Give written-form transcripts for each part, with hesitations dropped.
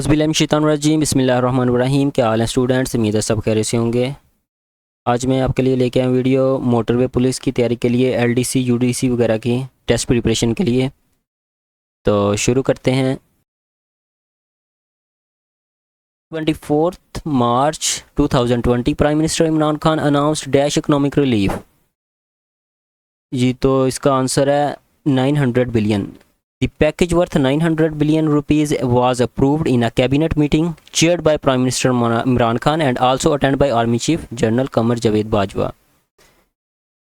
बिस्मिल्लाहिर्रहमानिर्रहीम बिस्मिल्लाहिर्रहमानिर्रहीम। क्या हाल है स्टूडेंट्स? उम्मीद है सब खैरियत से होंगे। आज मैं आपके लिए लेके आया वीडियो मोटरवे पुलिस की तैयारी के लिए, एलडीसी यूडीसी वगैरह की टेस्ट प्रिपरेशन के लिए। तो शुरू करते हैं। 24 मार्च 2020 prime minister Imran Khan announced dash economic relief. जी तो इसका आंसर है 900 billion. The package worth 900 billion rupees was approved in a cabinet meeting chaired by Prime Minister Imran Khan and also attended by Army Chief General Qamar Javed Bajwa।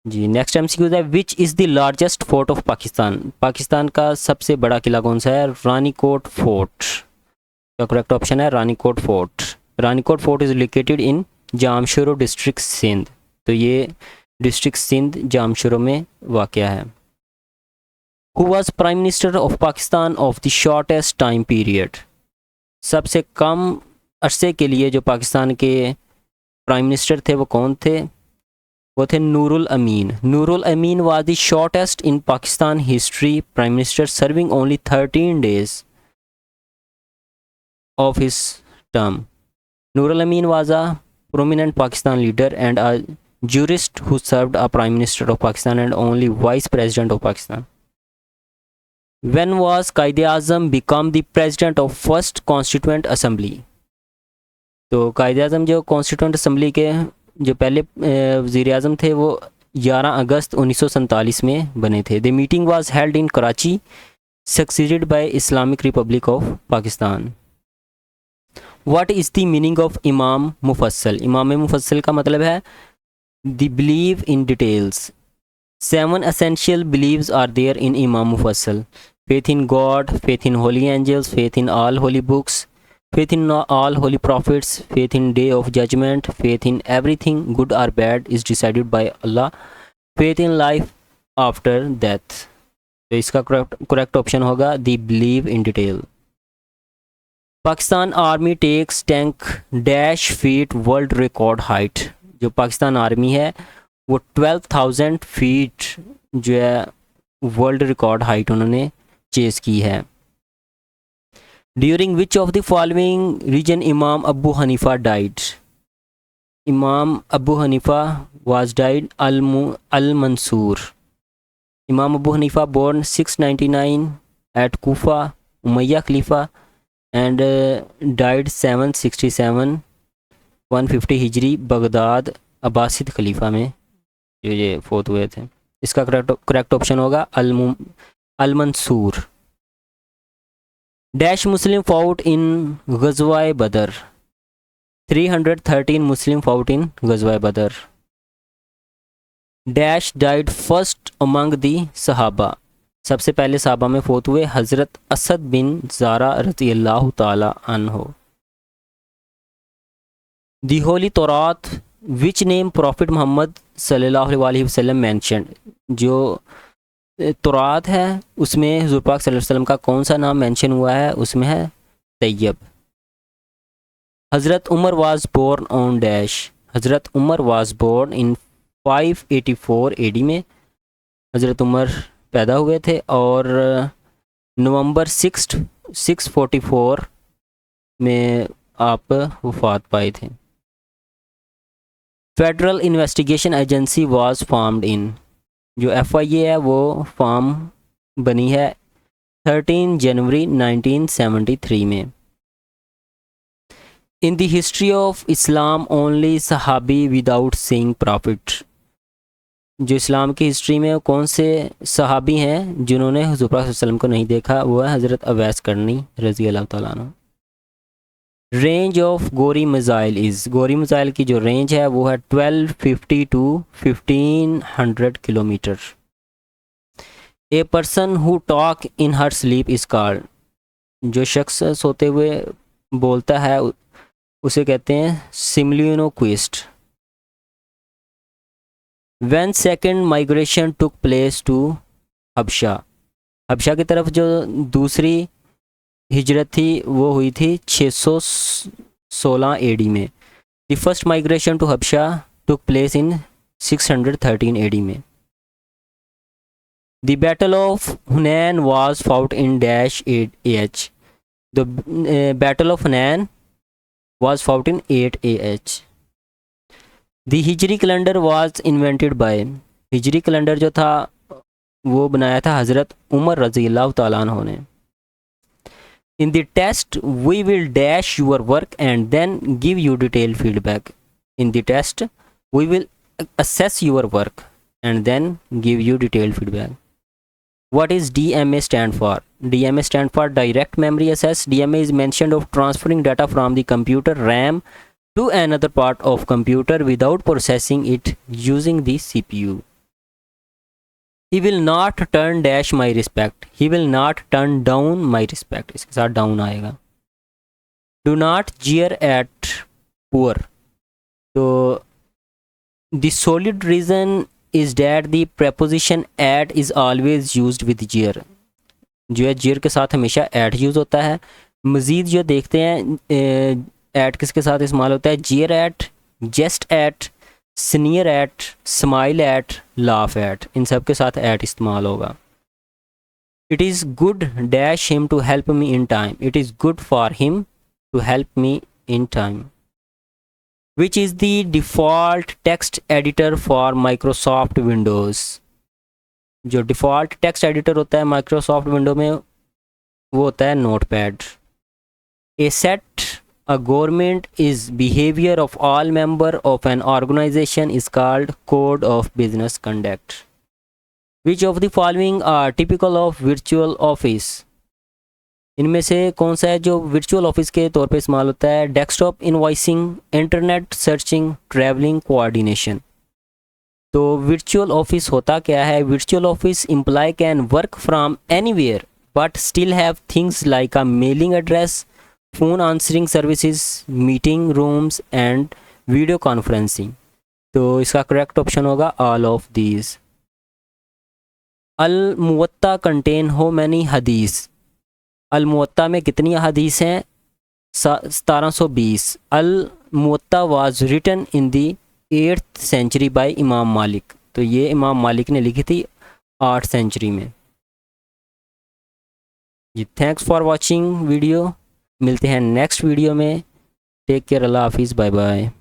जी next MCQ है, which is the largest fort of Pakistan. Pakistan का सबसे बड़ा किला कौन सा है? Ranikot fort का करेक्ट ऑप्शन है Ranikot fort. Ranikot fort is located in Jamshoro district Sindh. तो ये डिस्ट्रिक्ट सिंध जामशोरो में वाक़या है। Who was Prime Minister of Pakistan of the shortest time period? सबसे कम अरसे के लिए जो पाकिस्तान के प्राइम मिनिस्टर थे वो कौन थे? वो थे नूरुल अमीन। नूरुल अमीन was the shortest in Pakistan history prime minister, serving only 13 days of his term. Nurul Amin was a prominent Pakistan leader and a jurist who served as Prime Minister of Pakistan and only Vice President of Pakistan. When was Quaid-e-Azam become the president of first constituent assembly? तो कायद-ए-आज़म जो constituent assembly के जो पहले वज़ीर आज़म थे वो 11 अगस्त 1947 में बने थे। The meeting was held in Karachi, succeeded by Islamic Republic of Pakistan. What is the meaning of इमाम मुफस्सल? इमाम मुफस्सल का मतलब है the believe in details. 7 essential beliefs are there in Imam Mufassal: faith in God, faith in holy angels, faith in all holy books, faith in all holy prophets, faith in day of judgment, faith in everything good or bad is decided by Allah, faith in life after death। तो इसका correct option होगा the believe in detail। Pakistan army takes tank dash feet world record height. जो Pakistan army है वो 12,000 feet जो है world record height उन्होंने chase की है। During which of the following region Imam Abu Hanifa died? Imam Abu Hanifa was died Al Mansur. Imam Abu Hanifa born 699 at Kufa Umayya खलीफा and died 767 150 हिजरी Baghdad Abbasid खलीफा में जो ये फोत हुए थे। इसका करेक्ट ऑप्शन होगा अल मंसूर। डैश मुस्लिम fought इन गज़वाए बदर। 313 मुस्लिम फाउट इन गज़वाए बदर। Dash died first among the सहाबा। सबसे पहले सहाबा में फोत हुए हज़रत असद बिन ज़ारा रज़ी अल्लाह ताला अन्हो। दी होली तौरात विच नेम प्रॉफिट मोहम्मद सल्लल्लाहु अलैहि वसल्लम मेंशन्ड। जो तौरात है उसमें हुज़ूर पाक सल्लल्लाहु अलैहि वसल्लम का कौन सा नाम मेंशन हुआ है? उसमें है तैयब। Hazrat Umar was born on dash. Hazrat Umar was born in 584 AD में हज़रत उमर पैदा हुए थे और नवंबर 644 में आप वफ़ात पाए थे। Federal investigation agency was formed in. जो FIA है वो फॉर्म बनी है 13 जनवरी 1973 में। In the history of Islam only सहाबी विदाउट सीइंग प्रॉफिट। जो इस्लाम की हिस्ट्री में कौन से सहाबी हैं जिन्होंने हुज़ूर पाक सल्लल्लाहु अलैहि वसल्लम को नहीं देखा? वो है हज़रत अवैस करनी रज़ी अल्लाह तआला अन्हु। Range of Ghauri missile is. Ghauri missile की जो रेंज है वो है 1250 to 1500 kilometre. A person who talk in her sleep is called. जो शख्स सोते हुए बोलता है उसे कहते हैं somniloquist. When second migration took place to Habsha. Habsha की तरफ जो दूसरी हिजरत थी वो हुई थी 616 AD में। The first migration to Habsha took place in 613 AD में। The battle of Hunain was fought in dash AH। The battle of Nain was fought in 8 AH. The Hijri calendar was invented by, Hijri calendar जो था वो बनाया था हज़रत उमर रज़ी अल्लाह तआला अन्हु ने. In the test we will dash your work and then give you detailed feedback. In the test we will assess your work and then give you detailed feedback. What is DMA stand for? DMA stand for direct memory access. DMA is mentioned of transferring data from the computer RAM to another part of computer without processing it using the CPU. He will not turn dash my respect. He will not turn down my respect. इसके साथ down आएगा. Do not jeer at poor. तो the solid reason is that the preposition at is always used with jeer. जो है jeer के साथ हमेशा at use होता है. मज़ीद जो देखते हैं at किसके साथ इस्तेमाल होता है, jeer at, jest at, sneer at, smile at, laugh at, इन सब के साथ at इस्तेमाल होगा. It is good dash him to help me in time. It is good for him to help me in time. Which is the default text editor for Microsoft Windows? जो default text editor होता है Microsoft window में वो होता है notepad. A set a government is behaviour of all member of an organization is called code of business conduct. Which of the following are typical of virtual office? इनमें से कौन सा है जो वर्चुअल ऑफिस के तौर पे इस्तेमाल होता है? Desktop invoicing, internet searching, travelling coordination. तो वर्चुअल ऑफिस होता क्या है? Virtual office employ can work from anywhere but still have things like a mailing address, phone answering services, meeting rooms and video conferencing. तो इसका correct option होगा all of these. Al Muwatta contain how many hadith? Al Muwatta में कितनी हदीस हैं? 1720. Al Muwatta was written in the 8th century by इमाम मालिक. तो ये इमाम मालिक ने लिखी थी 8th सेंचुरी में. जी थैंक्स फॉर वाचिंग वीडियो. मिलते हैं नेक्स्ट वीडियो में. Take care. अल्लाह हाफिज़. Bye bye.